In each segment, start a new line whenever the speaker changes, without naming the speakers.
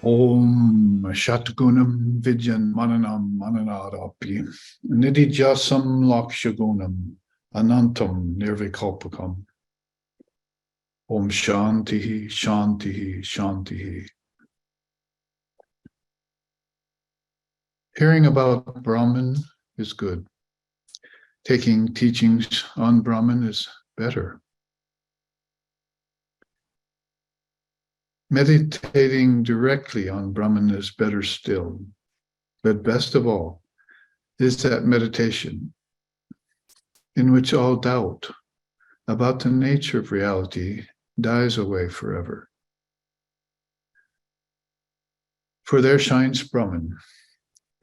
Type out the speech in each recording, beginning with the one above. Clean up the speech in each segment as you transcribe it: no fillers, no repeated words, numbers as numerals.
Om Shatgunam Vidyan Mananam Mananadapi Nidijasam Lakshagunam Anantam Nirvikalpakam. Om Shantihi Shantihi Shantihi. Hearing about Brahman is good. Taking teachings on Brahman is better. Meditating directly on Brahman is better still. But best of all is that meditation in which all doubt about the nature of reality dies away forever. For there shines Brahman.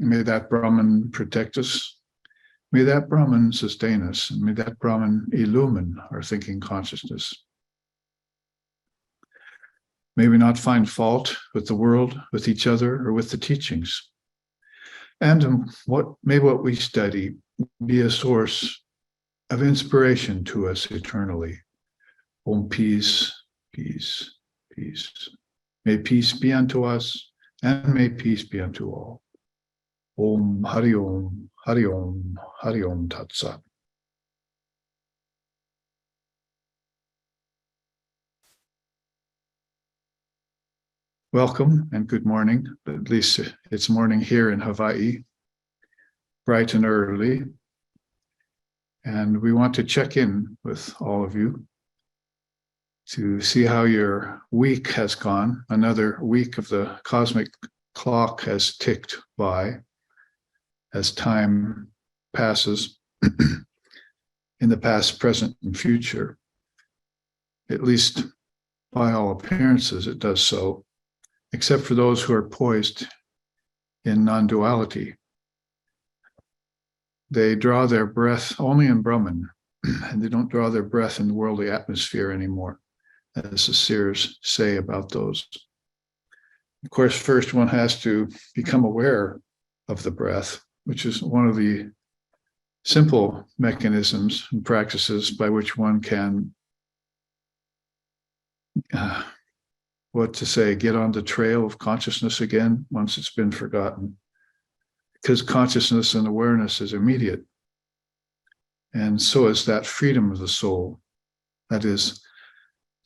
May that Brahman protect us. May that Brahman sustain us. And may that Brahman illumine our thinking consciousness. May we not find fault with the world, with each other, or with the teachings. And may what we study be a source of inspiration to us eternally. Om peace, peace, peace. May peace be unto us, and may peace be unto all. Om Hari Om, Hari Om, Hari Om Tat Sat. Welcome and good morning. At least it's morning here in Hawaii, bright and early. And we want to check in with all of you to see how your week has gone. Another week of the cosmic clock has ticked by as time passes in the past, present, and future. At least by all appearances, it does so, except for those who are poised in non-duality. They draw their breath only in Brahman, and they don't draw their breath in the worldly atmosphere anymore, as the seers say about those. Of course, first one has to become aware of the breath, which is one of the simple mechanisms and practices by which one can get on the trail of consciousness again once it's been forgotten. Because consciousness and awareness is immediate. And so is that freedom of the soul. That is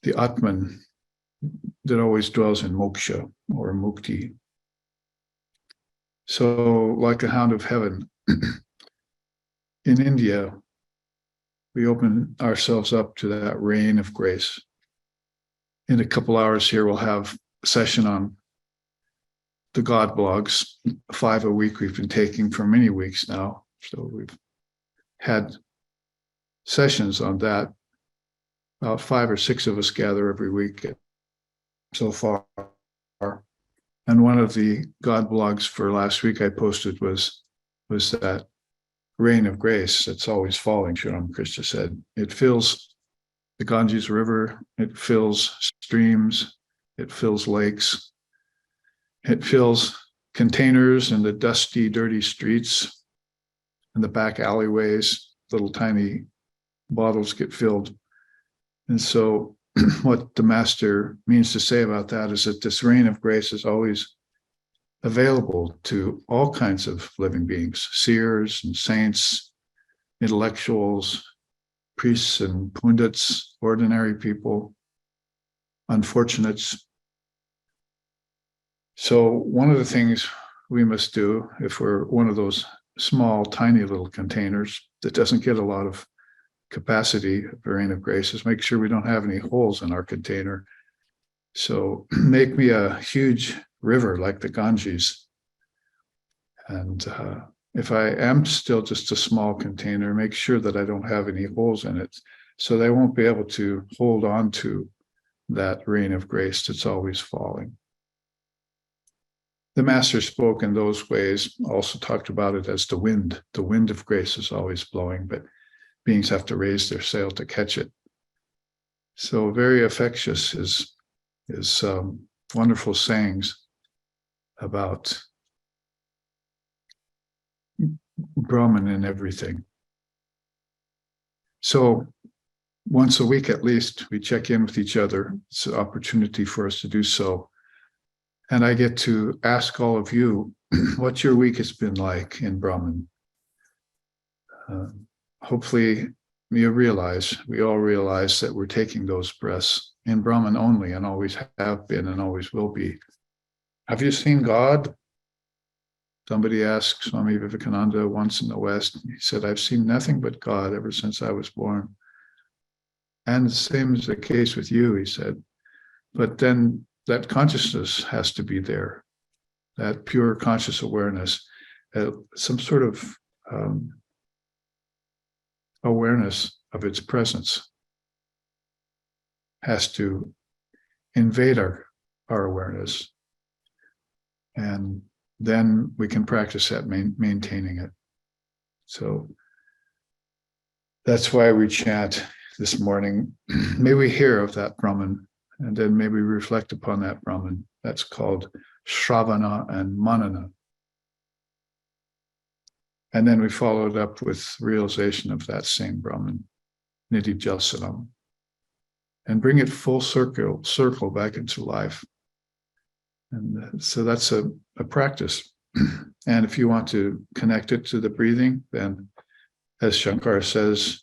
the Atman that always dwells in moksha or mukti. So like a hound of heaven, in India, we open ourselves up to that rain of grace. In a couple hours here, we'll have a session on the God blogs, 5 a week we've been taking for many weeks now. So we've had sessions on that. About 5 or 6 of us gather every week so far. And one of the God blogs for last week I posted was that rain of grace that's always falling, Sri Ramakrishna said. It fills the Ganges River, it fills streams, it fills lakes, it fills containers in the dusty, dirty streets, in the back alleyways, little tiny bottles get filled. And so what the master means to say about that is that this rain of grace is always available to all kinds of living beings, seers and saints, intellectuals, priests and pundits, ordinary people, unfortunates. So one of the things we must do, if we're one of those small, tiny little containers that doesn't get a lot of capacity of the rain of grace, is make sure we don't have any holes in our container. So make me a huge river like the Ganges. And if I am still just a small container, make sure that I don't have any holes in it, so they won't be able to hold on to that rain of grace that's always falling. The master spoke in those ways, also talked about it as the wind. The wind of grace is always blowing, but beings have to raise their sail to catch it. So very infectious is wonderful sayings about Brahman and everything. So once a week at least, we check in with each other. It's an opportunity for us to do so. And I get to ask all of you, what your week has been like in Brahman. Hopefully we all realize that we're taking those breaths in Brahman only and always have been and always will be. Have you seen God? Somebody asked Swami Vivekananda once in the West. He said, I've seen nothing but God ever since I was born. And the same is the case with you, he said. But then that consciousness has to be there, that pure conscious awareness, some sort of awareness of its presence has to invade our awareness. And then we can practice that, maintaining it. So that's why we chant this morning. May we hear of that Brahman, and then may we reflect upon that Brahman. That's called Shravana and Manana. And then we follow it up with realization of that same Brahman, Nidhi Jalsanam, and bring it full circle back into life. And so that's a practice. And if you want to connect it to the breathing, then as Shankar says,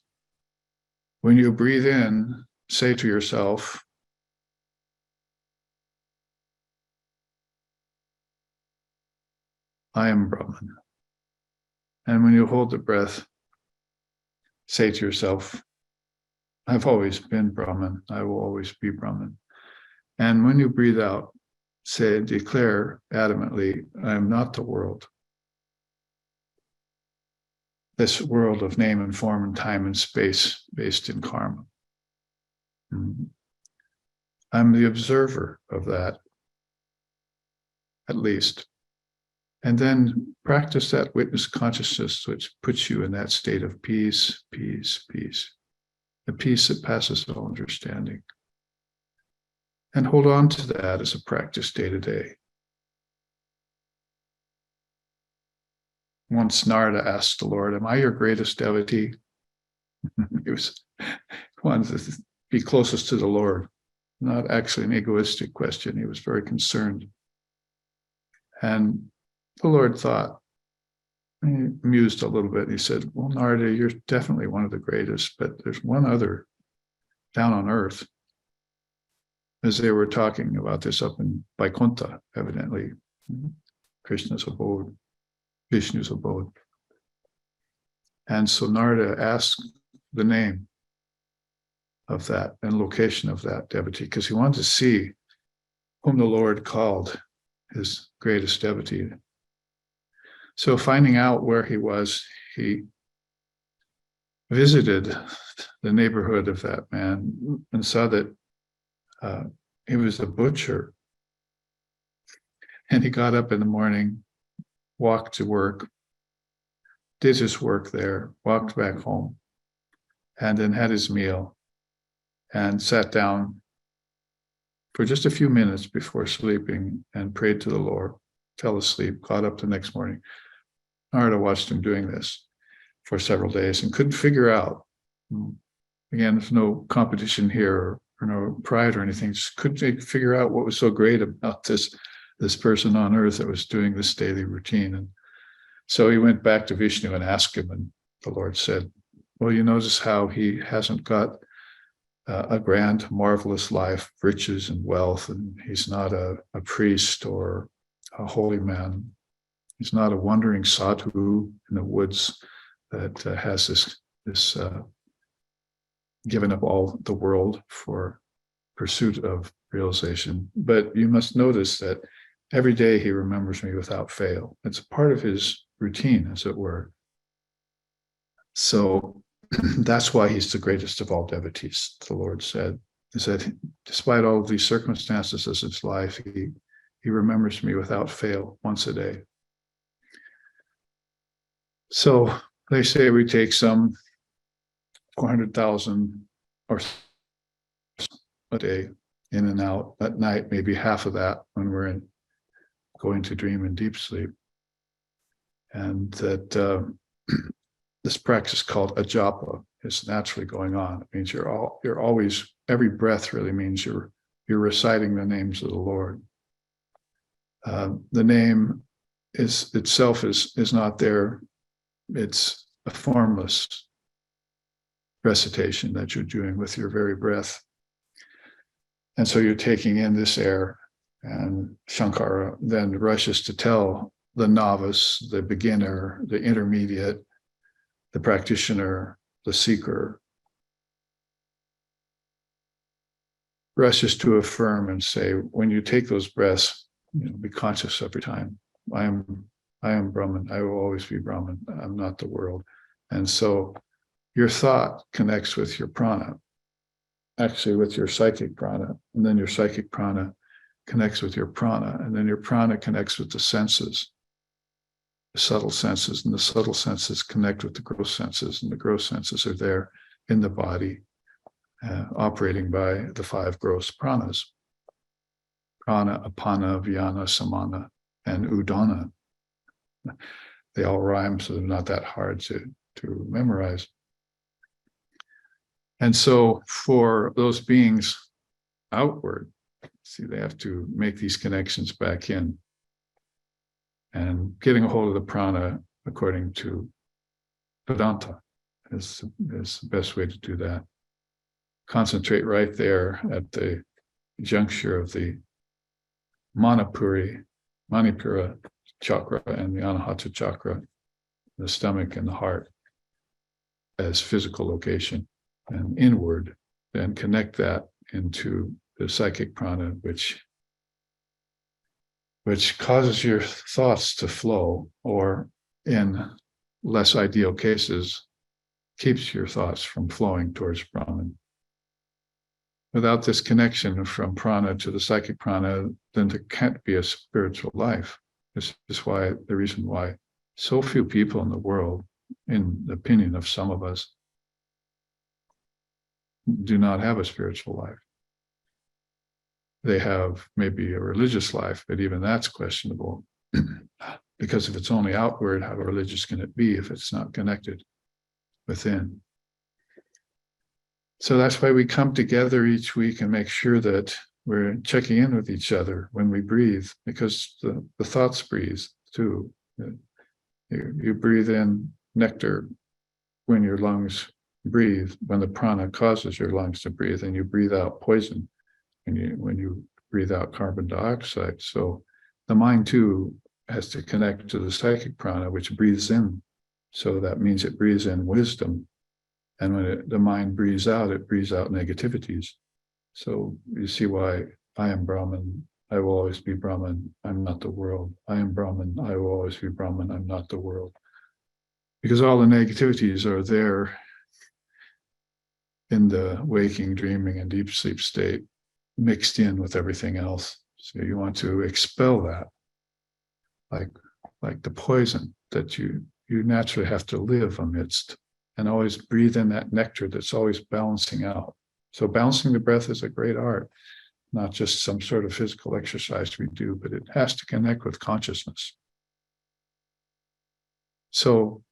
when you breathe in, say to yourself, I am Brahman. And when you hold the breath, say to yourself, I've always been Brahman. I will always be Brahman. And when you breathe out, declare adamantly, I am not the world. This world of name and form and time and space based in karma. I'm the observer of that, at least. And then practice that witness consciousness, which puts you in that state of peace, peace, peace. The peace that passes all understanding. And hold on to that as a practice day to day. Once Narada asked the Lord, am I your greatest devotee? He wanted to be closest to the Lord, not actually an egoistic question. He was very concerned. And the Lord thought, he mused a little bit. He said, well, Narada, you're definitely one of the greatest, but there's one other down on earth. As they were talking about this up in Vaikuntha, evidently, Krishna's abode, Vishnu's abode. And so Narada asked the name of that and location of that devotee, because he wanted to see whom the Lord called his greatest devotee. So finding out where he was, he visited the neighborhood of that man and saw that he was a butcher. And he got up in the morning, walked to work, did his work there, walked back home, and then had his meal and sat down for just a few minutes before sleeping and prayed to the Lord, fell asleep, got up the next morning. Narada watched him doing this for several days and couldn't figure out. Again, there's no competition here or no pride or anything, just couldn't figure out what was so great about this person on earth that was doing this daily routine. And so he went back to Vishnu and asked him, and the Lord said, well, you notice how he hasn't got a grand, marvelous life, riches and wealth, and he's not a priest or a holy man. He's not a wandering sadhu in the woods that has this given up all the world for pursuit of realization. But you must notice that every day he remembers me without fail. It's a part of his routine, as it were. So that's why he's the greatest of all devotees, the Lord said. He said, despite all of these circumstances of his life, he remembers me without fail once a day. So they say we take some 400,000 or a day in and out. At night, maybe half of that when we're going to dream in deep sleep. And that this practice called ajapa is naturally going on. It means you're always, every breath really means you're reciting the names of the Lord. The name itself is not there. It's a formless recitation that you're doing with your very breath. And so you're taking in this air, and Shankara then rushes to tell the novice, the beginner, the intermediate, the practitioner, the seeker, rushes to affirm and say, when you take those breaths, be conscious every time. I am Brahman. I will always be Brahman. I'm not the world. And so your thought connects with your prana, actually with your psychic prana, and then your psychic prana connects with your prana, and then your prana connects with the senses, the subtle senses, and the subtle senses connect with the gross senses, and the gross senses are there in the body, operating by the 5 gross pranas: prana, apana, vyana, samana, and udana. They all rhyme, so they're not that hard to memorize. And so for those beings outward, see, they have to make these connections back in. And getting a hold of the prana, according to Vedanta, is the best way to do that. Concentrate right there at the juncture of the Manipura chakra and the Anahata chakra, the stomach and the heart as physical location, and inward, then connect that into the psychic prana, which causes your thoughts to flow, or in less ideal cases, keeps your thoughts from flowing towards Brahman. Without this connection from prana to the psychic prana, then there can't be a spiritual life. This is the reason why so few people in the world, in the opinion of some of us, do not have a spiritual life. They have maybe a religious life, but even that's questionable. Because if it's only outward, how religious can it be if it's not connected within? So that's why we come together each week and make sure that we're checking in with each other when we breathe, because the thoughts breathe too. You breathe in nectar when your lungs breathe, when the prana causes your lungs to breathe, and you breathe out poison when you breathe out carbon dioxide. So the mind too has to connect to the psychic prana, which breathes in. So that means it breathes in wisdom. And when the mind breathes out, it breathes out negativities. So you see why I am Brahman, I will always be Brahman, I'm not the world. I am Brahman, I will always be Brahman, I'm not the world. Because all the negativities are there in the waking, dreaming, and deep sleep state, mixed in with everything else. So you want to expel that, like the poison that you naturally have to live amidst, and always breathe in that nectar that's always balancing out. So balancing the breath is a great art, not just some sort of physical exercise we do, but it has to connect with consciousness. So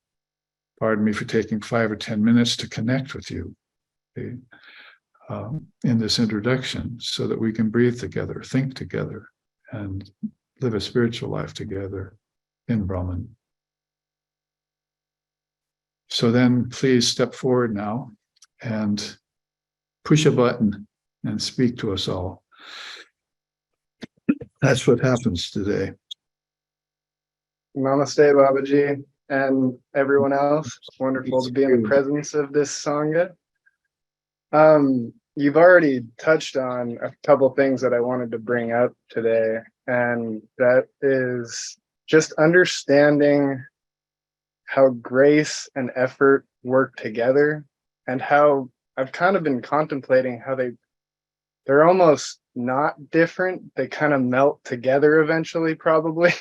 pardon me for taking 5 or 10 minutes to connect with you in this introduction, so that we can breathe together, think together, and live a spiritual life together in Brahman. So then please step forward now and push a button and speak to us all. That's what happens today.
Namaste, Babaji, and everyone else. It's wonderful to be in the presence of this Sangha. You've already touched on a couple things that I wanted to bring up today, and that is just understanding how grace and effort work together, and how I've kind of been contemplating how they're almost not different. They kind of melt together eventually, probably.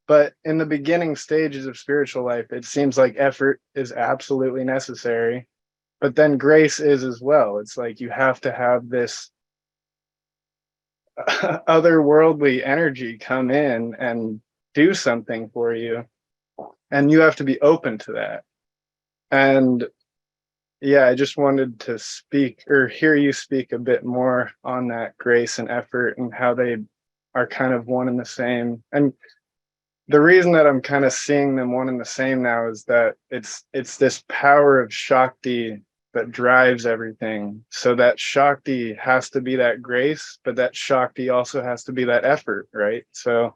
But in the beginning stages of spiritual life, it seems like effort is absolutely necessary. But then grace is as well. It's like you have to have this otherworldly energy come in and do something for you. And you have to be open to that. And yeah, I just wanted to speak or hear you speak a bit more on that grace and effort and how they are kind of one and the same. And the reason that I'm kind of seeing them one and the same now is that it's this power of Shakti that drives everything. So that Shakti has to be that grace, but that Shakti also has to be that effort, right? So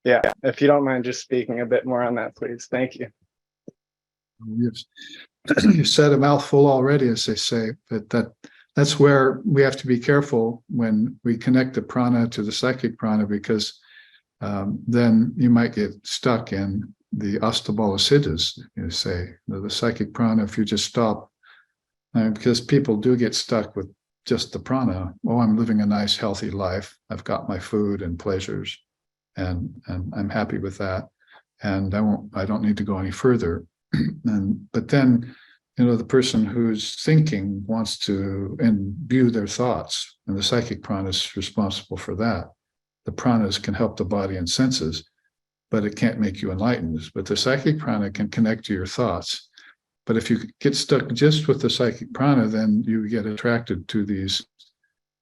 yeah, if you don't mind just speaking a bit more on that, please. Thank you.
You said a mouthful already, as they say, but that's where we have to be careful when we connect the prana to the psychic prana, because then you might get stuck in the astabala siddhas, you say, the psychic prana, if you just stop, because people do get stuck with just the prana. Oh, I'm living a nice, healthy life. I've got my food and pleasures, and I'm happy with that, and I don't need to go any further. But then, the person who's thinking wants to imbue their thoughts, and the psychic prana is responsible for that. The pranas can help the body and senses, but it can't make you enlightened. But the psychic prana can connect to your thoughts. But if you get stuck just with the psychic prana, then you get attracted to these,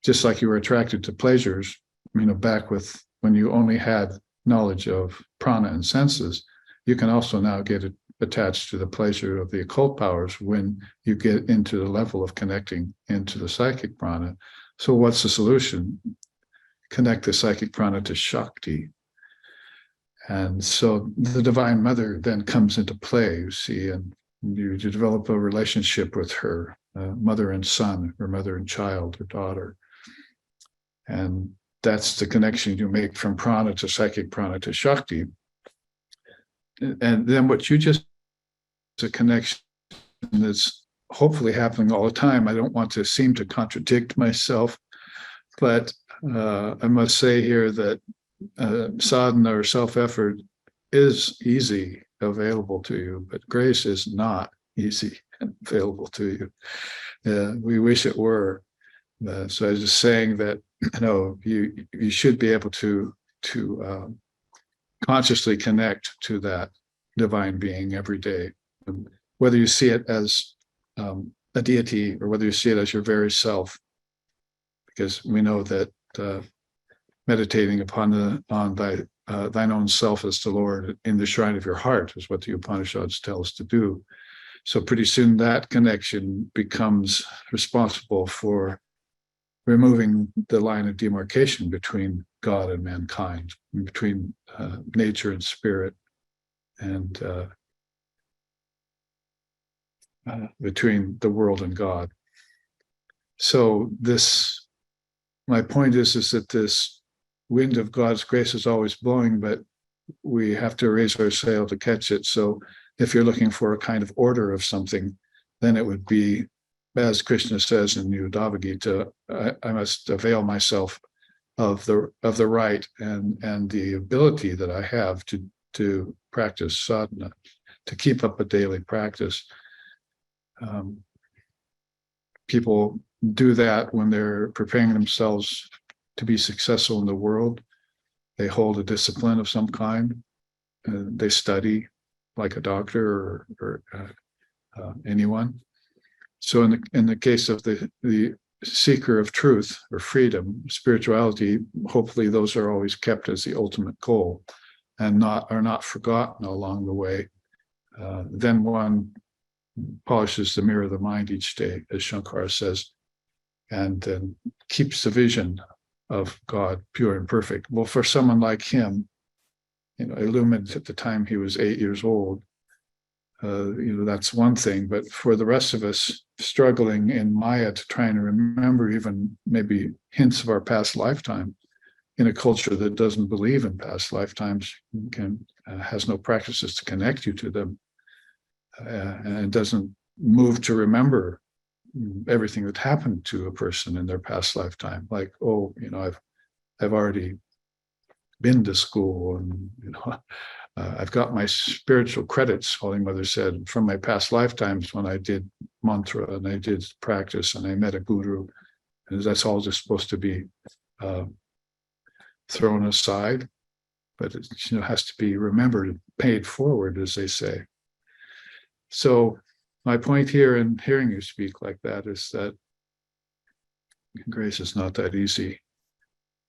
just like you were attracted to pleasures, back with when you only had knowledge of prana and senses. You can also now get attached to the pleasure of the occult powers when you get into the level of connecting into the psychic prana. So what's the solution? Connect the psychic prana to Shakti. And so the Divine Mother then comes into play, you see, and you develop a relationship with her, mother and son, or mother and child, or daughter. And that's the connection you make from prana to psychic prana to Shakti. And then what you just, a connection that's hopefully happening all the time. I don't want to seem to contradict myself, but I must say here that sadhana or self-effort is easy available to you, but grace is not easy available to you. We wish it were. So I was just saying that you should be able to consciously connect to that divine being every day, whether you see it as a deity or whether you see it as your very self, because we know that meditating upon thine own self as the Lord in the shrine of your heart is what the Upanishads tell us to do. So pretty soon that connection becomes responsible for removing the line of demarcation between God and mankind, between nature and spirit, and between the world and God. So my point is that this wind of God's grace is always blowing, but we have to raise our sail to catch it. So if you're looking for a kind of order of something, then it would be, as Krishna says in the Uddhava Gita, I must avail myself of the right and the ability that I have to practice sadhana, to keep up a daily practice. People do that when they're preparing themselves to be successful in the world. They hold a discipline of some kind. They study like a doctor or anyone. So in the case of the seeker of truth or freedom, spirituality, hopefully those are always kept as the ultimate goal and are not forgotten along the way. Then one polishes the mirror of the mind each day, as Shankara says, and then keeps the vision of God pure and perfect. Well, for someone like him, illumined at the time he was 8 years old, that's one thing. But for the rest of us struggling in Maya to try and remember even maybe hints of our past lifetime in a culture that doesn't believe in past lifetimes, has no practices to connect you to them, and doesn't move to remember everything that happened to a person in their past lifetime. Like, I've already been to school, and I've got my spiritual credits, Holy Mother said, from my past lifetimes when I did mantra and I did practice and I met a guru. And that's all just supposed to be thrown aside, but it has to be remembered, paid forward, as they say. So my point here in hearing you speak like that is that grace is not that easy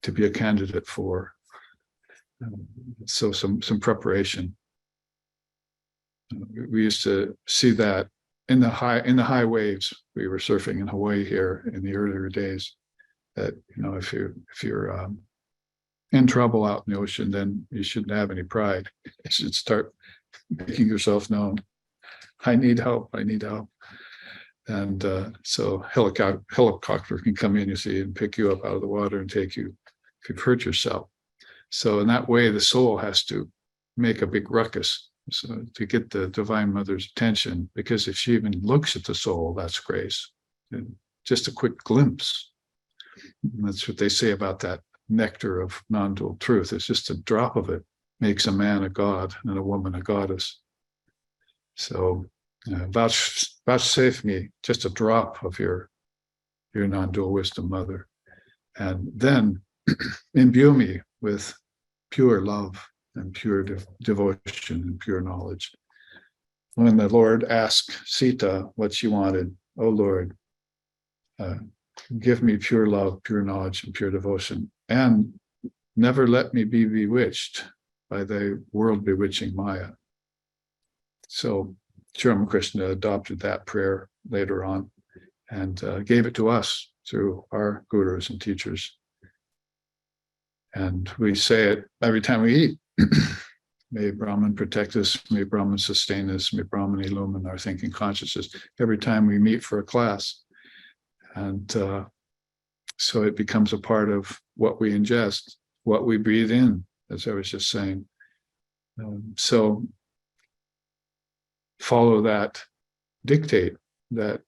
to be a candidate for. So some preparation. We used to see that in the high waves. We were surfing in Hawaii here in the earlier days. That if you're in trouble out in the ocean, then you shouldn't have any pride. You should start making yourself known. I need help. I need help. And so helicopter can come in, you see, and pick you up out of the water and take you if you've hurt yourself. So in that way, the soul has to make a big ruckus to get the Divine Mother's attention, because if she even looks at the soul, that's grace. And just a quick glimpse. And that's what they say about that nectar of non-dual truth. It's just a drop of it makes a man a god and a woman a goddess. So vouchsafe me just a drop of your non-dual wisdom, Mother, and then imbue me with pure love and pure devotion and pure knowledge. When the Lord asked Sita what she wanted, "Oh Lord, give me pure love, pure knowledge, and pure devotion, and never let me be bewitched by the world bewitching Maya." So Ramakrishna adopted that prayer later on and gave it to us through our gurus and teachers. And we say it every time we eat. May Brahman protect us, may Brahman sustain us, may Brahman illumine our thinking consciousness every time we meet for a class. And so it becomes a part of what we ingest, what we breathe in, as I was just saying. So follow that dictate, that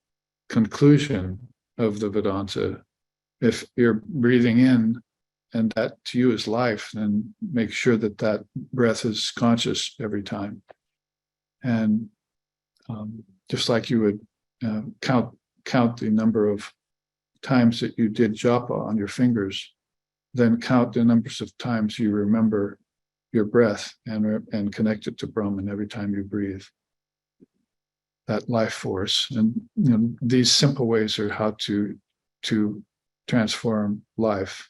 conclusion of the Vedanta. If you're breathing in and that to you is life, then make sure that that breath is conscious every time. And just like you would count the number of times that you did japa on your fingers, then count the numbers of times you remember your breath and connect it to Brahman every time you breathe. That life force. And these simple ways are how to transform life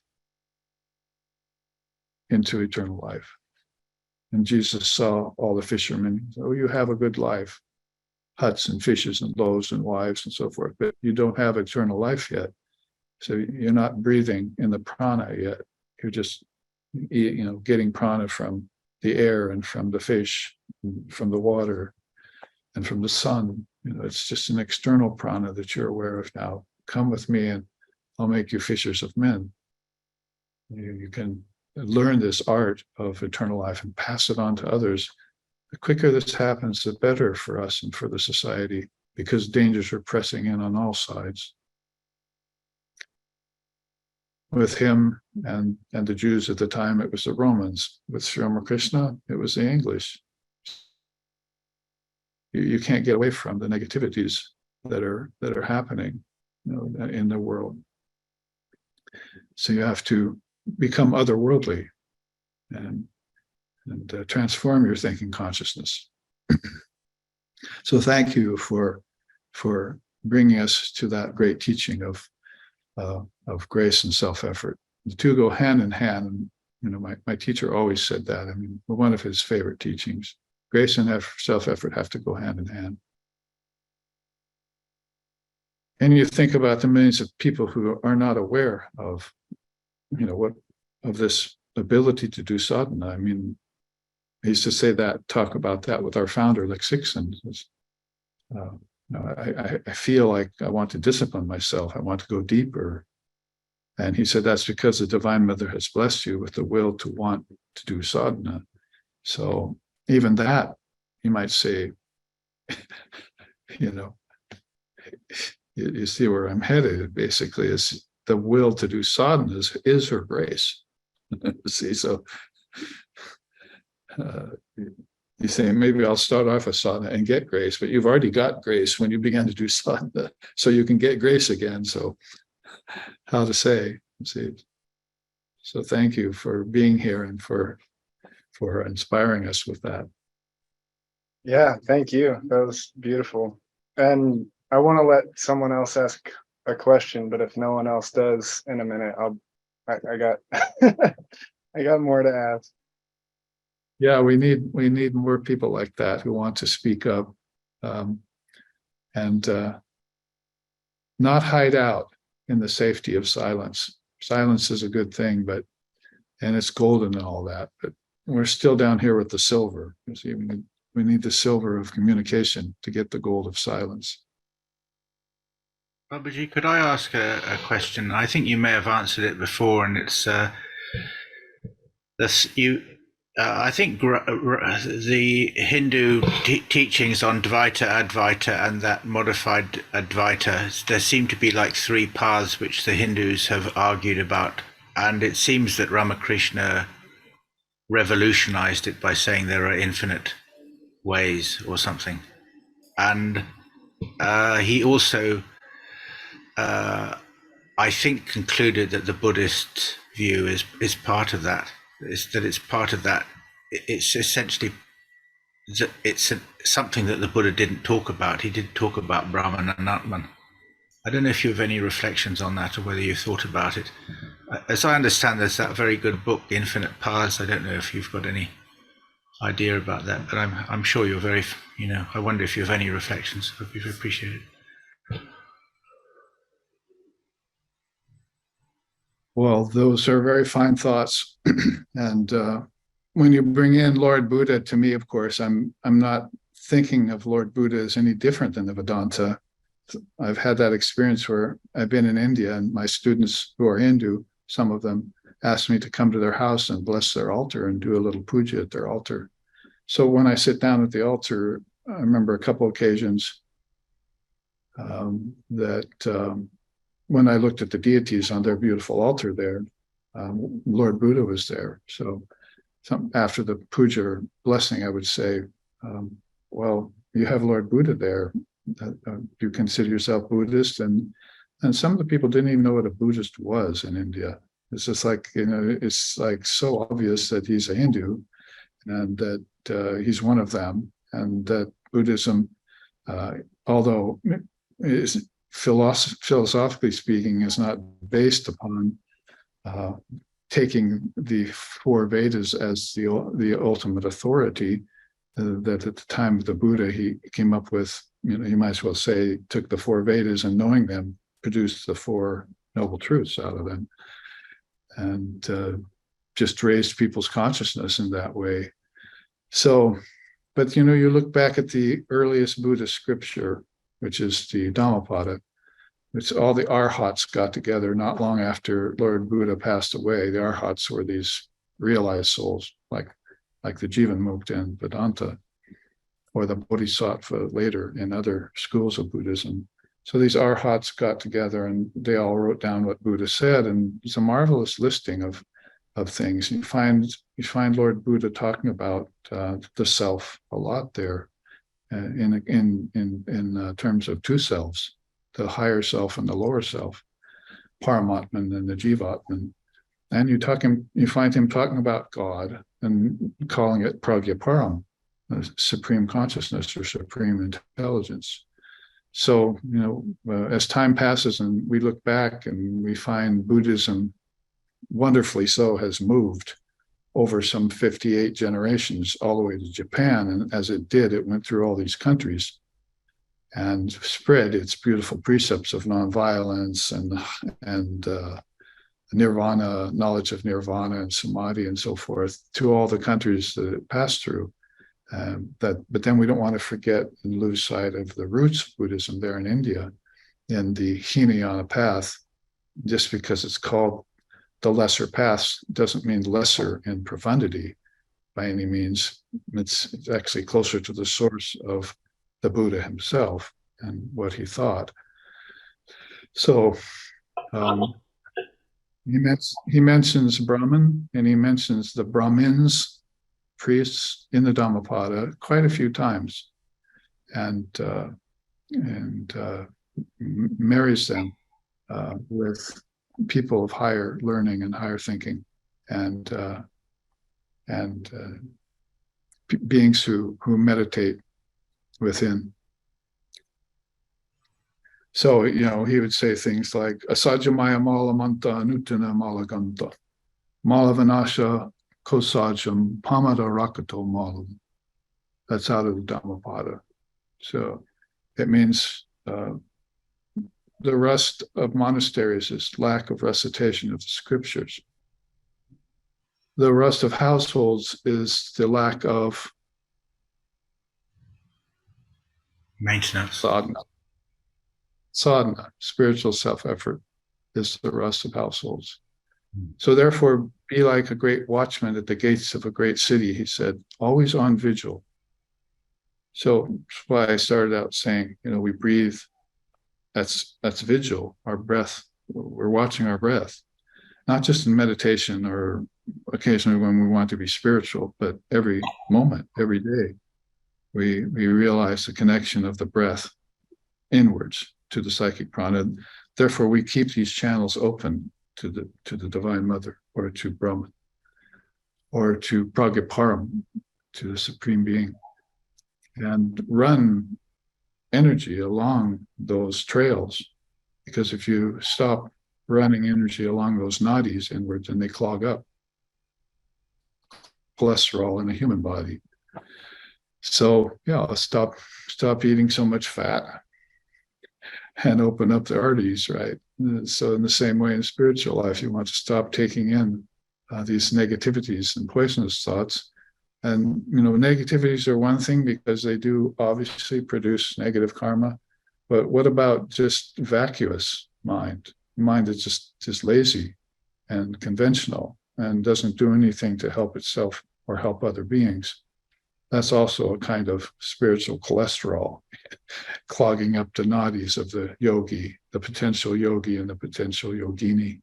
into eternal life. And Jesus saw all the fishermen. Oh, you have a good life, huts and fishes and loaves and wives and so forth, but you don't have eternal life yet. So you're not breathing in the prana yet. You're just, getting prana from the air and from the fish, and from the water, and from the sun. It's just an external prana that you're aware of now. Come with me and I'll make you fishers of men. You can learn this art of eternal life and pass it on to others. The quicker this happens, the better for us and for the society, because dangers are pressing in on all sides. With him and the Jews at the time, it was the Romans. With Sri Ramakrishna, it was the English. You can't get away from the negativities that are happening, in the world. So you have to become otherworldly and transform your thinking consciousness. So thank you for bringing us to that great teaching of grace and self-effort. The two go hand in hand. And, my teacher always said that. I mean, one of his favorite teachings. Grace and self-effort have to go hand in hand. And you think about the millions of people who are not aware of, of this ability to do sadhana. I mean, I used to talk about that with our founder, Hixon. I feel like I want to discipline myself. I want to go deeper. And he said, that's because the Divine Mother has blessed you with the will to want to do sadhana. So even that, you might say, you see where I'm headed, basically, is the will to do sadhana is her grace. See, so you say, maybe I'll start off with sadhana and get grace, but you've already got grace when you began to do sadhana, so you can get grace again. So how to say, see. So thank you for being here and for inspiring us with that.
Yeah, thank you. That was beautiful. And I want to let someone else ask a question, but if no one else does in a minute, I got I got more to ask.
Yeah, we need more people like that who want to speak up, and not hide out in the safety of silence. Silence is a good thing, and it's golden and all that, but we're still down here with the silver. You see, we need the silver of communication to get the gold of silence.
Babaji, could I ask a question? I think you may have answered it before, and it's this you. I think the Hindu teachings on Dvaita, Advaita, and that modified Advaita, there seem to be like three paths which the Hindus have argued about, and it seems that Ramakrishna revolutionized it by saying there are infinite ways or something, and he also, I think, concluded that the Buddhist view is part of that. It's part of that. It's essentially something that the Buddha didn't talk about. He did talk about Brahman and Atman. I don't know if you have any reflections on that or whether you thought about it. As I understand, there's that very good book, Infinite Paths. I don't know if you've got any idea about that, but I'm sure you're very, I wonder if you have any reflections. I'd be appreciate it.
Well, those are very fine thoughts. And when you bring in Lord Buddha, to me, of course, I'm not thinking of Lord Buddha as any different than the Vedanta. I've had that experience where I've been in India, and my students who are Hindu, some of them asked me to come to their house and bless their altar and do a little puja at their altar. So when I sit down at the altar, I remember a couple occasions when I looked at the deities on their beautiful altar there, Lord Buddha was there. So after the puja or blessing, I would say, well, you have Lord Buddha there. Do you consider yourself Buddhist? And some of the people didn't even know what a Buddhist was in India. It's just like, it's like so obvious that he's a Hindu and that he's one of them, and that Buddhism, although is philosophically speaking, is not based upon taking the four Vedas as the ultimate authority. That at the time of the Buddha, he came up with, you might as well say, took the four Vedas and knowing them, produced the four noble truths out of them, and just raised people's consciousness in that way. So, but you look back at the earliest Buddhist scripture, which is the Dhammapada, which all the Arhats got together not long after Lord Buddha passed away. The Arhats were these realized souls, like the Jivanmukta in Vedanta, or the Bodhisattva later in other schools of Buddhism. So these Arhats got together and they all wrote down what Buddha said, and it's a marvelous listing of things. You find Lord Buddha talking about the self a lot there, in terms of two selves, the higher self and the lower self, Paramatman and the Jivatman. And you find him talking about God and calling it Pragyaparam, supreme consciousness or supreme intelligence. So, as time passes and we look back and we find Buddhism, wonderfully so, has moved over some 58 generations all the way to Japan. And as it did, it went through all these countries and spread its beautiful precepts of nonviolence and nirvana, knowledge of nirvana and samadhi and so forth to all the countries that it passed through. But then we don't want to forget and lose sight of the roots of Buddhism there in India, in the Hinayana path. Just because it's called the lesser paths doesn't mean lesser in profundity by any means. It's actually closer to the source of the Buddha himself and what he thought. So he mentions Brahman, and he mentions the Brahmins, priests, in the Dhammapada quite a few times, and marries them with people of higher learning and higher thinking, and beings who meditate within. So, he would say things like Asajamaya Malamanta Nutana Malaganta, Malavanasha Kosajam Pamada Rakato Malam. That's out of the Dhammapada. So it means the rust of monasteries is lack of recitation of the scriptures. The rust of households is the lack of
maintenance.
Sadhana, spiritual self-effort, is the rust of households. So therefore, be like a great watchman at the gates of a great city, he said, always on vigil. So that's why I started out saying, we breathe, that's vigil, our breath, we're watching our breath, not just in meditation or occasionally when we want to be spiritual, but every moment, every day, we realize the connection of the breath inwards to the psychic prana. Therefore, we keep these channels open to the Divine Mother, or to Brahman, or to Pragyaparam, to the Supreme Being, and run energy along those trails. Because if you stop running energy along those nadis inwards, then they clog up. Cholesterol in the human body. So stop eating so much fat and open up the arteries, right? So in the same way in spiritual life, you want to stop taking in these negativities and poisonous thoughts. And, negativities are one thing because they do obviously produce negative karma. But what about just vacuous mind? Mind that's just lazy and conventional and doesn't do anything to help itself or help other beings. That's also a kind of spiritual cholesterol, clogging up the nadis of the yogi, the potential yogi and the potential yogini.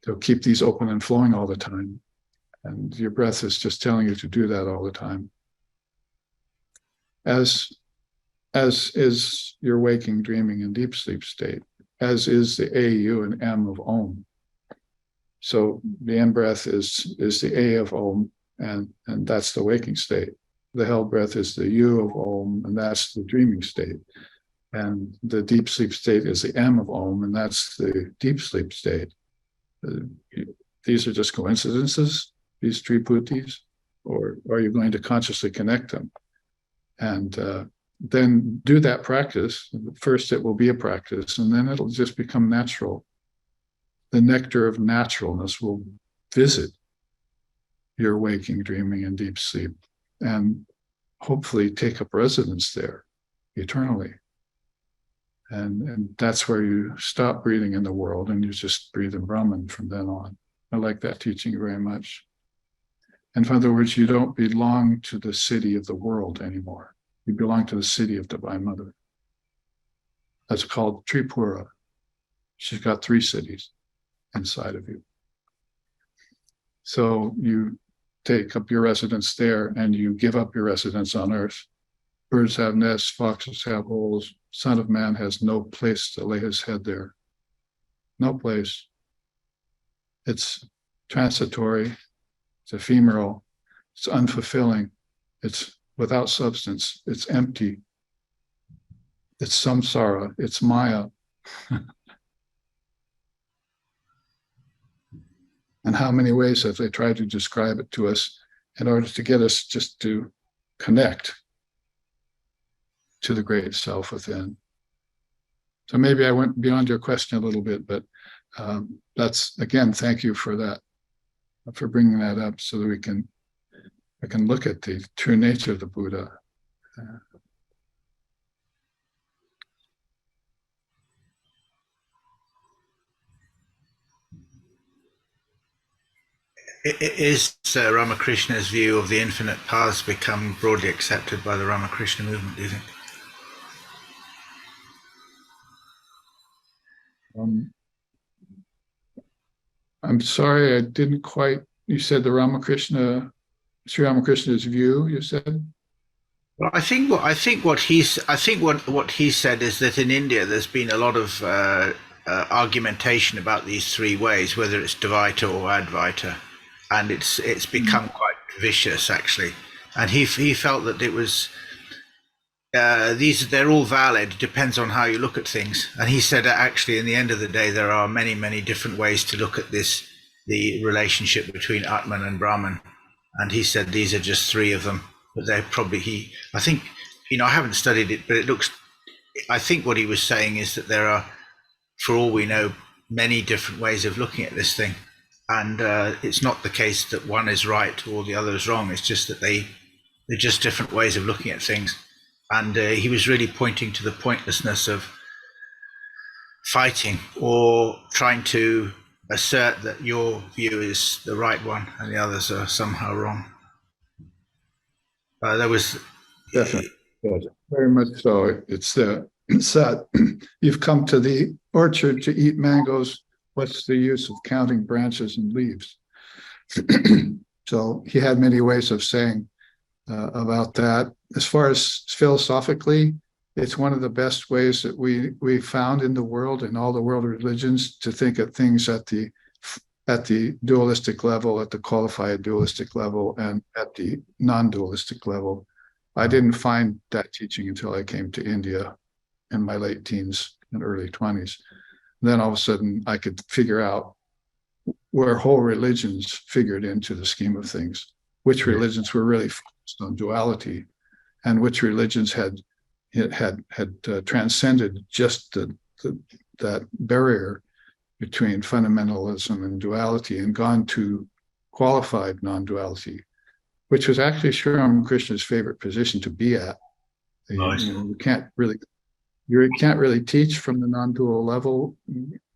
So keep these open and flowing all the time. And your breath is just telling you to do that all the time. As is your waking, dreaming, and deep sleep state, as is the A, U, and M of Om. So the in breath is the A of Om, and that's the waking state. The held breath is the U of Om, and that's the dreaming state. And the deep sleep state is the M of Om, and that's the deep sleep state. These are just coincidences, these triputis, or are you going to consciously connect them? And then do that practice. First, it will be a practice, and then it'll just become natural. The nectar of naturalness will visit your waking, dreaming, and deep sleep, and hopefully take up residence there eternally. And that's where you stop breathing in the world and you just breathe in Brahman from then on. I like that teaching very much. And in other words, you don't belong to the city of the world anymore. You belong to the city of Divine Mother. That's called Tripura. She's got 3 cities inside of you. So you take up your residence there and you give up your residence on earth. Birds have nests, foxes have holes. Son of Man has no place to lay his head there. No place. It's transitory. It's ephemeral. It's unfulfilling. It's without substance. It's empty. It's samsara. It's maya. And how many ways have they tried to describe it to us in order to get us just to connect to the great self within? So maybe I went beyond your question a little bit, but that's, again, thank you for that, for bringing that up so that we can look at the true nature of the Buddha.
Is Ramakrishna's view of the infinite paths become broadly accepted by the Ramakrishna movement, do you think?
I'm sorry, I didn't quite, you said the Sri Ramakrishna's view, you said?
Well, I think what he said is that in India there's been a lot of argumentation about these 3 ways, whether it's Dvaita or Advaita, and it's become quite vicious actually. And he felt that it was they're all valid. It depends on how you look at things. And he said that actually, in the end of the day, there are many, many different ways to look at this, the relationship between Atman and Brahman. And he said these are just three of them. But they're probably, I think, I haven't studied it, but I think what he was saying is that there are, for all we know, many different ways of looking at this thing. And it's not the case that one is right or the other is wrong. It's just that they're just different ways of looking at things. And he was really pointing to the pointlessness of fighting or trying to assert that your view is the right one and the others are somehow wrong. There was
Definitely. Very much so. It's that you've come to the orchard to eat mangoes. What's the use of counting branches and leaves? So he had many ways of saying about that. As far as philosophically, it's one of the best ways that we found in the world, in all the world religions, to think of things at the dualistic level, at the qualified dualistic level, and at the non-dualistic level. I didn't find that teaching until I came to India in my late teens and early 20s. Then all of a sudden I could figure out where whole religions figured into the scheme of things, which religions were really focused on duality, and which religions had transcended just that barrier between fundamentalism and duality and gone to qualified non-duality, which was actually Sri Ramakrishna's favorite position to be at.
Nice.
You can't really teach from the non-dual level.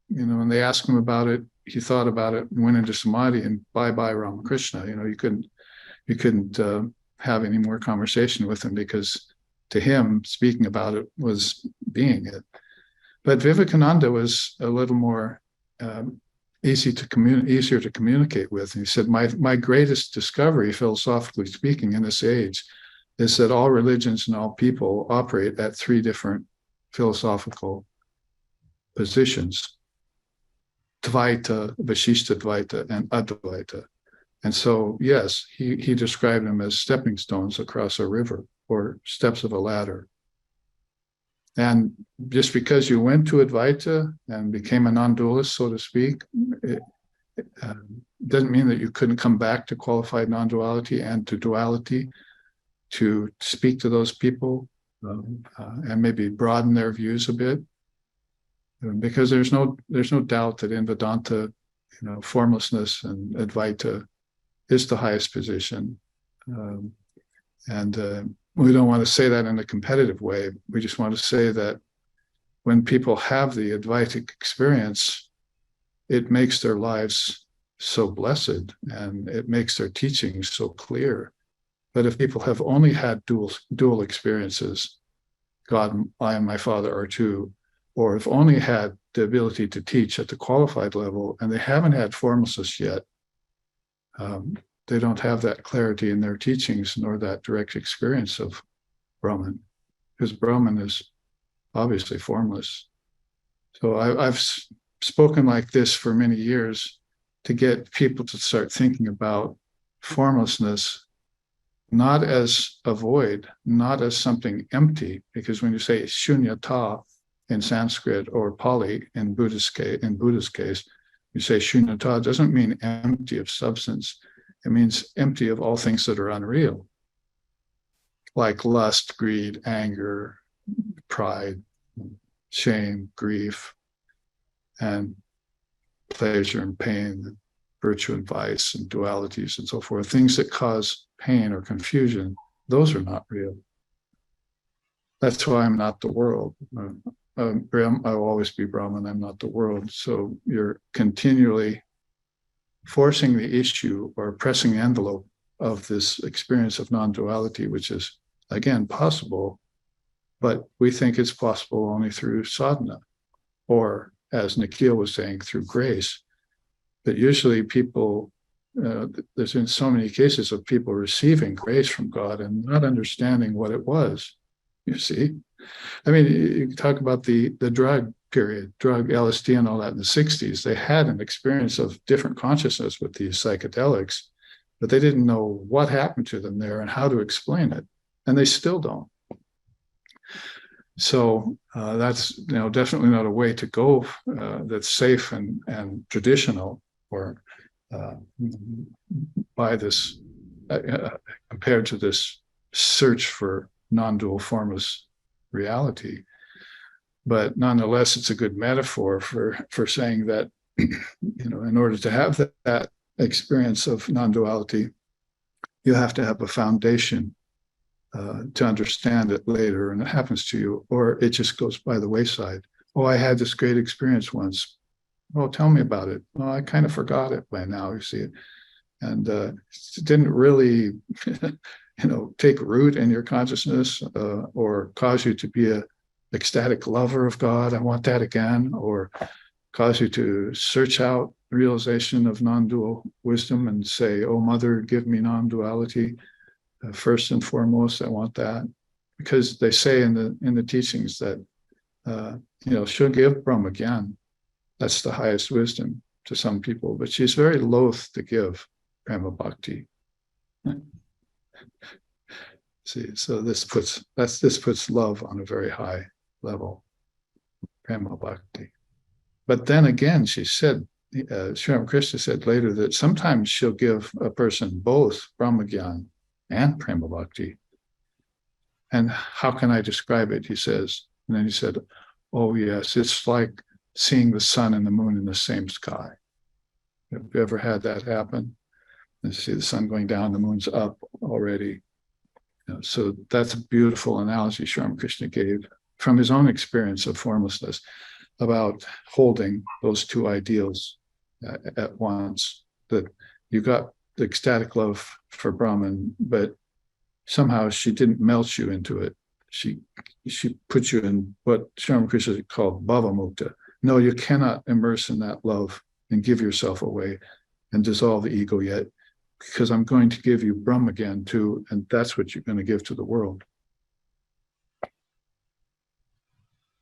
When they asked him about it, he thought about it and went into samadhi, and bye Ramakrishna. You couldn't have any more conversation with him, because to him, speaking about it was being it. But Vivekananda was a little more easier to communicate with. And he said, my greatest discovery, philosophically speaking, in this age, is that all religions and all people operate at three different philosophical positions: Dvaita, Vishishta Dvaita, and Advaita. And so, yes, he described them as stepping stones across a river, or steps of a ladder. And just because you went to Advaita and became a non-dualist, so to speak, it doesn't mean that you couldn't come back to qualified non-duality and to duality to speak to those people and maybe broaden their views a bit. Because there's no doubt that in Vedanta, formlessness and Advaita is the highest position. And we don't want to say that in a competitive way. We just want to say that when people have the Advaitic experience, it makes their lives so blessed and it makes their teachings so clear. But if people have only had dual experiences, God, I and my Father are two, or if only had the ability to teach at the qualified level and they haven't had formlessness yet, they don't have that clarity in their teachings nor that direct experience of Brahman, because Brahman is obviously formless. So I've spoken like this for many years to get people to start thinking about formlessness not as a void, not as something empty, because when you say shunyata in Sanskrit or Pali in Buddha's case, you say shunyata doesn't mean empty of substance. It means empty of all things that are unreal, like lust, greed, anger, pride, shame, grief, and pleasure and pain, virtue and vice, and dualities and so forth. Things that cause pain or confusion, those are not real. That's why I'm not the world. I'll always be Brahman, I'm not the world. So you're continually forcing the issue or pressing the envelope of this experience of non-duality, which is, again, possible, but we think it's possible only through sadhana, or, as Nikhil was saying, through grace. But usually people, there's been so many cases of people receiving grace from God and not understanding what it was, you see. I mean, you talk about the drug period, drug LSD and all that in the 60s. They had an experience of different consciousness with these psychedelics, but they didn't know what happened to them there and how to explain it. And they still don't. So that's definitely not a way to go that's safe and traditional, or by this compared to this search for non-dual formless reality. But nonetheless, it's a good metaphor for saying that in order to have that experience of non-duality, you have to have a foundation to understand it later, and it happens to you, or it just goes by the wayside. Oh, I had this great experience once. Oh, tell me about it. Well, I kind of forgot it by now, you see. And it didn't really, take root in your consciousness or cause you to be a ecstatic lover of God. I want that again, or cause you to search out realization of non-dual wisdom and say, "Oh, Mother, give me non-duality. First and foremost, I want that," because they say in the teachings that she'll give Brahma Gyan. That's the highest wisdom to some people, but she's very loath to give Prema Bhakti. See, so this puts love on a very high level, Prema Bhakti. But then again, she said, Sri Ramakrishna said later that sometimes she'll give a person both Brahma Gyan and Prema Bhakti. And how can I describe it? He says, and then he said, "Oh yes, it's like seeing the sun and the moon in the same sky." Have you ever had that happen? You see the sun going down, the moon's up already. So that's a beautiful analogy Sri Ramakrishna gave from his own experience of formlessness about holding those two ideals at once. That you got the ecstatic love for Brahman, but somehow she didn't melt you into it. She put you in what Sri Ramakrishna called bhava mukta. No, you cannot immerse in that love and give yourself away and dissolve the ego yet, because I'm going to give you Brahma again too, and that's what you're going to give to the world.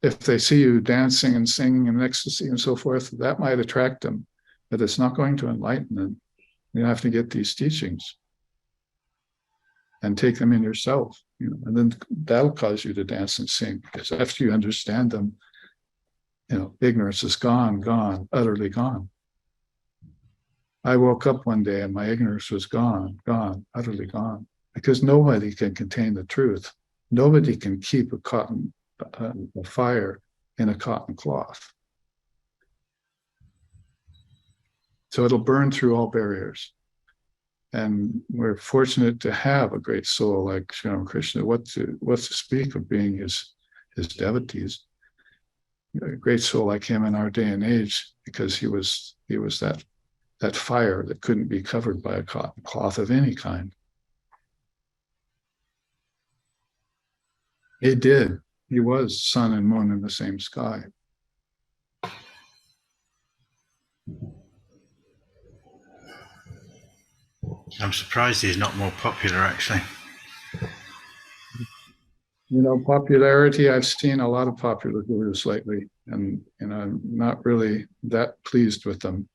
If they see you dancing and singing in ecstasy and so forth, that might attract them, but it's not going to enlighten them. You have to get these teachings and take them in yourself, and then that'll cause you to dance and sing, because after you understand them, ignorance is gone, utterly gone. I woke up one day and my ignorance was gone, utterly gone, because nobody can contain the truth. Nobody can keep a fire in a cotton cloth. So it'll burn through all barriers. And we're fortunate to have a great soul like Sri Ramakrishna. What to speak of being his devotees. A great soul like him in our day and age, because he was that fire that couldn't be covered by a cotton cloth of any kind. He did. He was sun and moon in the same sky.
I'm surprised he's not more popular, actually.
Popularity, I've seen a lot of popular gurus lately, and I'm not really that pleased with them.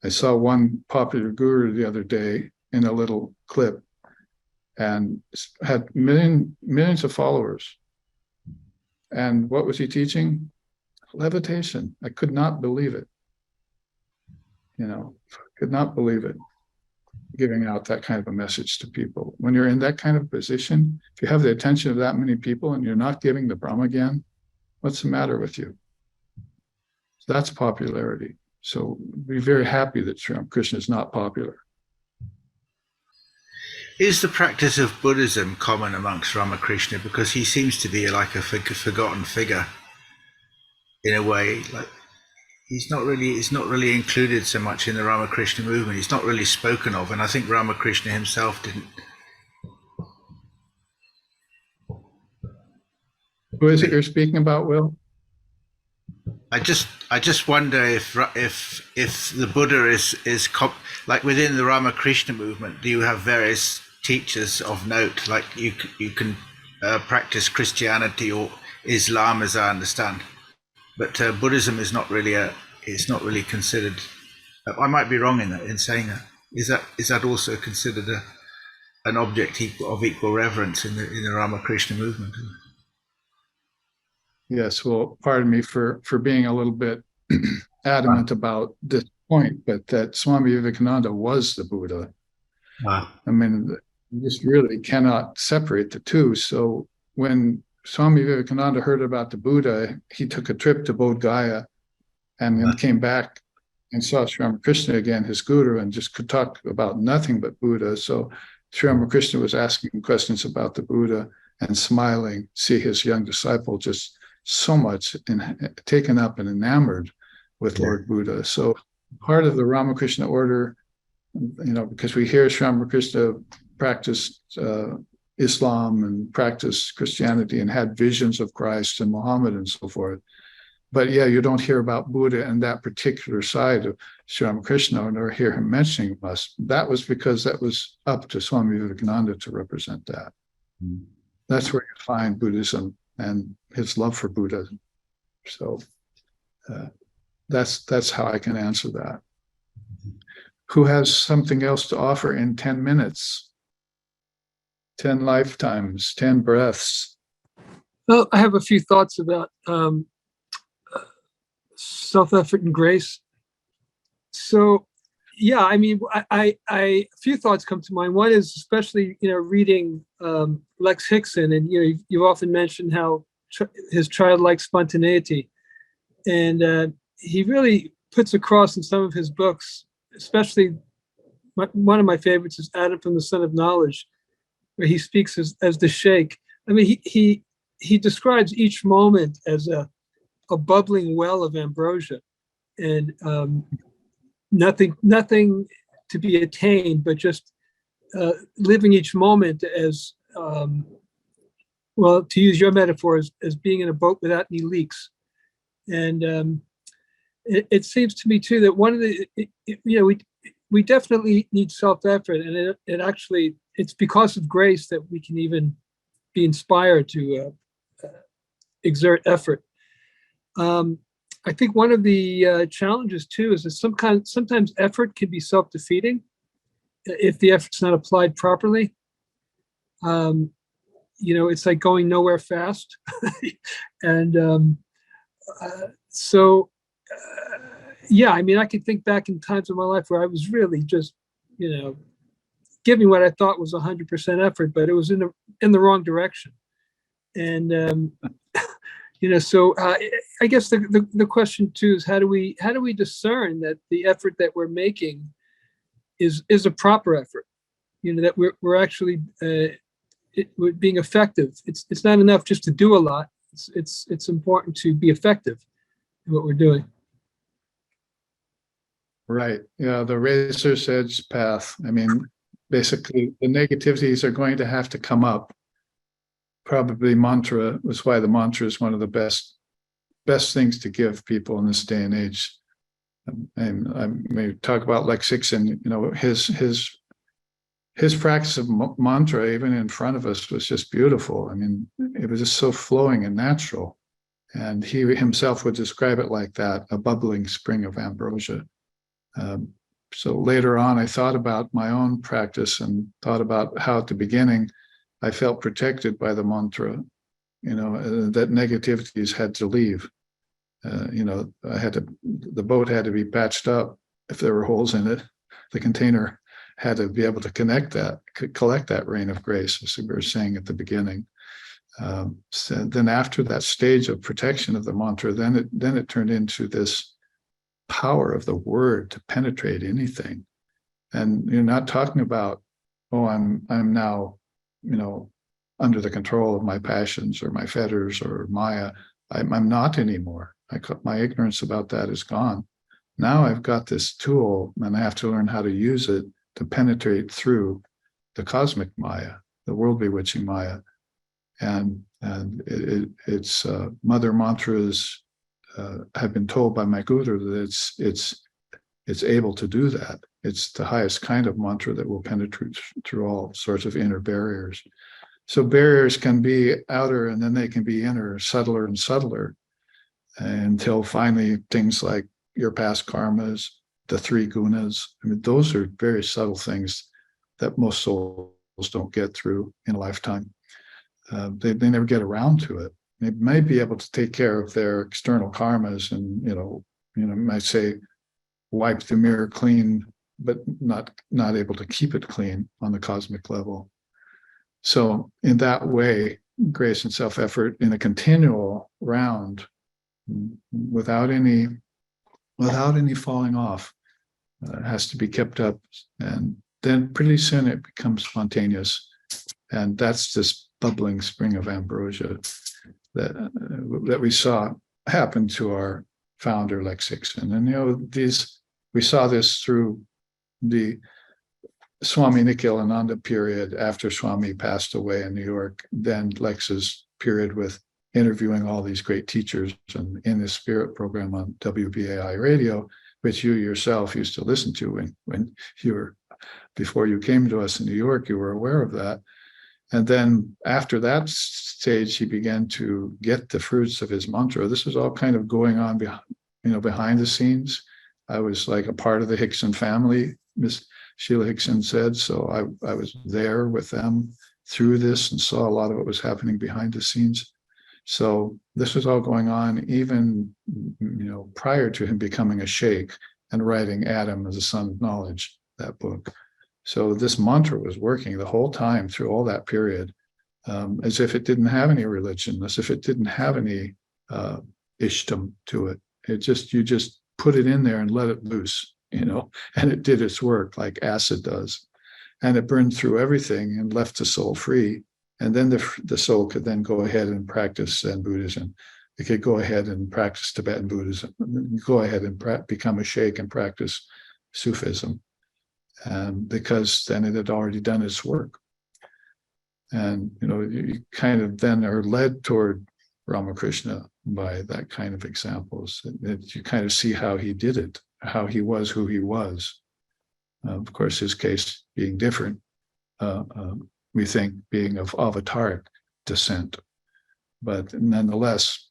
I saw one popular guru the other day in a little clip and had millions of followers. And what was he teaching? Levitation. I could not believe it. Could not believe it. Giving out that kind of a message to people. When you're in that kind of position, if you have the attention of that many people and you're not giving the Brahma Gyan, what's the matter with you? So that's popularity. So be very happy that Sri Ramakrishna is not popular.
Is the practice of Buddhism common amongst Ramakrishna? Because he seems to be like a forgotten figure in a way. Like he's not really included so much in the Ramakrishna movement. He's not really spoken of, and I think Ramakrishna himself didn't.
Who is it you're speaking about, Will?
I just wonder if the Buddha is like within the Ramakrishna movement, do you have various teachers of note? Like you can practice Christianity or Islam, as I understand, but Buddhism is not really considered. I might be wrong in saying that. Is that also considered an object of equal reverence in the Ramakrishna movement?
Yes, well, pardon me for being a little bit adamant about this point, but that Swami Vivekananda was the Buddha.
Wow.
I mean, you just really cannot separate the two. So when Swami Vivekananda heard about the Buddha, he took a trip to Bodh Gaya and then came back and saw Sri Ramakrishna again, his guru, and just could talk about nothing but Buddha. So Sri Ramakrishna was asking questions about the Buddha and smiling, see his young disciple just so much taken up and enamored with Lord Buddha. So part of the Ramakrishna order, because we hear Sri Ramakrishna practiced Islam and practiced Christianity and had visions of Christ and Muhammad and so forth. But yeah, you don't hear about Buddha and that particular side of Sri Ramakrishna, nor hear him mentioning us. That was because that was up to Swami Vivekananda to represent that. Mm-hmm. That's where you find Buddhism and his love for Buddhism. So that's how I can answer that. Who has something else to offer in 10 minutes? 10 lifetimes, 10 breaths.
Well, I have a few thoughts about self-effort and grace. So, yeah, I mean, a few thoughts come to mind. One is especially, reading Lex Hixon, and you often mentioned how his childlike spontaneity, and he really puts across in some of his books, especially one of my favorites is Adam from the Son of Knowledge, where he speaks as the Sheikh. I mean, he describes each moment as a bubbling well of ambrosia, and nothing to be attained, but just living each moment as, well, to use your metaphor, as being in a boat without any leaks. And it seems to me too that one of the, we definitely need self-effort, and it's because of grace that we can even be inspired to exert effort. I think one of the challenges too is that sometimes effort can be self-defeating if the effort's not applied properly. It's like going nowhere fast. And yeah, I mean, I can think back in times of my life where I was really just, giving what I thought was 100% effort, but it was in the wrong direction. And so I guess the question too is how do we discern that the effort that we're making is a proper effort? That we're actually we're being effective. It's not enough just to do a lot. It's important to be effective in what we're doing.
Right. Yeah, the razor's edge path. I mean, basically, the negativities are going to have to come up. Probably mantra was why the mantra is one of the best things to give people in this day and age. And I may talk about Lex Hixon, his practice of mantra, even in front of us, was just beautiful. I mean, it was just so flowing and natural. And he himself would describe it like that, a bubbling spring of ambrosia. So later on, I thought about my own practice and thought about how at the beginning I felt protected by the mantra, that negativities had to leave. The boat had to be patched up if there were holes in it. The container had to be able to collect that rain of grace, as we were saying at the beginning. So then after that stage of protection of the mantra, then it turned into this power of the word to penetrate anything. And you're not talking about, I'm now, under the control of my passions or my fetters or Maya. I'm not anymore. My ignorance about that is gone. Now I've got this tool and I have to learn how to use it to penetrate through the cosmic Maya, the world bewitching Maya. And it's mother mantras have been told by my guru that it's able to do that. It's the highest kind of mantra that will penetrate through all sorts of inner barriers. So barriers can be outer and then they can be inner, subtler and subtler, until finally things like your past karmas, the three gunas. I mean, those are very subtle things that most souls don't get through in a lifetime. They never get around to it. They may be able to take care of their external karmas and, might say, wipe the mirror clean, but not able to keep it clean on the cosmic level. So in that way, grace and self-effort in a continual round, without any falling off, has to be kept up, and then pretty soon it becomes spontaneous, and that's this bubbling spring of ambrosia that we saw happen to our founder Lex Hixon. And we saw this through the Swami Nikhilananda period after Swami passed away in New York, then Lex's period with interviewing all these great teachers, and in the Spirit program on WBAI radio, which you yourself used to listen to when you were, before you came to us in New York, you were aware of that. And then after that stage, he began to get the fruits of his mantra. This was all kind of going on behind the scenes. I was like a part of the Hixon family, Miss Sheila Hixon said. So I was there with them through this and saw a lot of what was happening behind the scenes. So this was all going on even, prior to him becoming a sheikh and writing Adam as a Son of Knowledge, that book. So this mantra was working the whole time through all that period, as if it didn't have any religion, as if it didn't have any ishtam to it. You just put it in there and let it loose, and it did its work like acid does. And it burned through everything and left the soul free. And then the soul could then go ahead and practice Zen Buddhism. It could go ahead and practice Tibetan Buddhism, go ahead and become a sheikh and practice Sufism, because then it had already done its work. And, you kind of then are led toward Ramakrishna by that kind of examples. You kind of see how he did it, how he was who he was. Of course, his case being different. We think being of avataric descent, but nonetheless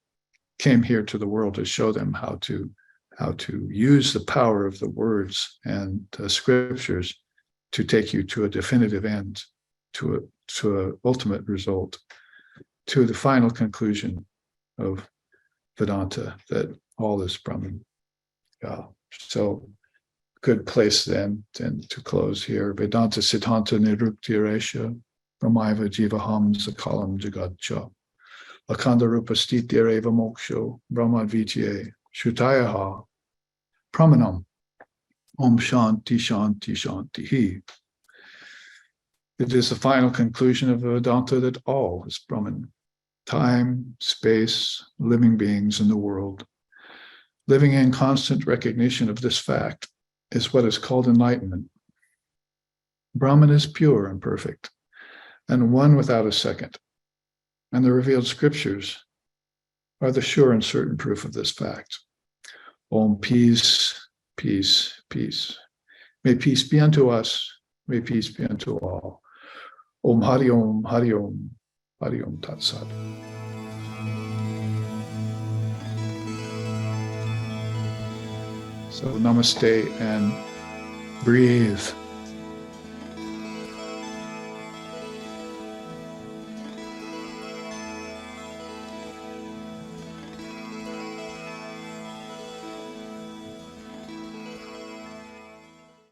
came here to the world to show them how to use the power of the words and scriptures to take you to a definitive end, to an ultimate result, to the final conclusion of Vedanta, that all is Brahman. So good place then to close here. Vedanta Siddhanta Niruktiresha Brahmaiva Jivaham Sakalam Jagadcha Akanda Rupa Sthitireva Moksho Brahma Vitye Shutayaha Pramanam Om Shanti Shanti Shanti Hi. It is the final conclusion of Vedanta that all is Brahman. Time, space, living beings in the world. Living in constant recognition of this fact is what is called enlightenment. Brahman is pure and perfect, and one without a second. And the revealed scriptures are the sure and certain proof of this fact. Om, peace, peace, peace. May peace be unto us. May peace be unto all. Om Hari Om, Hari Om, Hari Om Tat Sat. So namaste and breathe.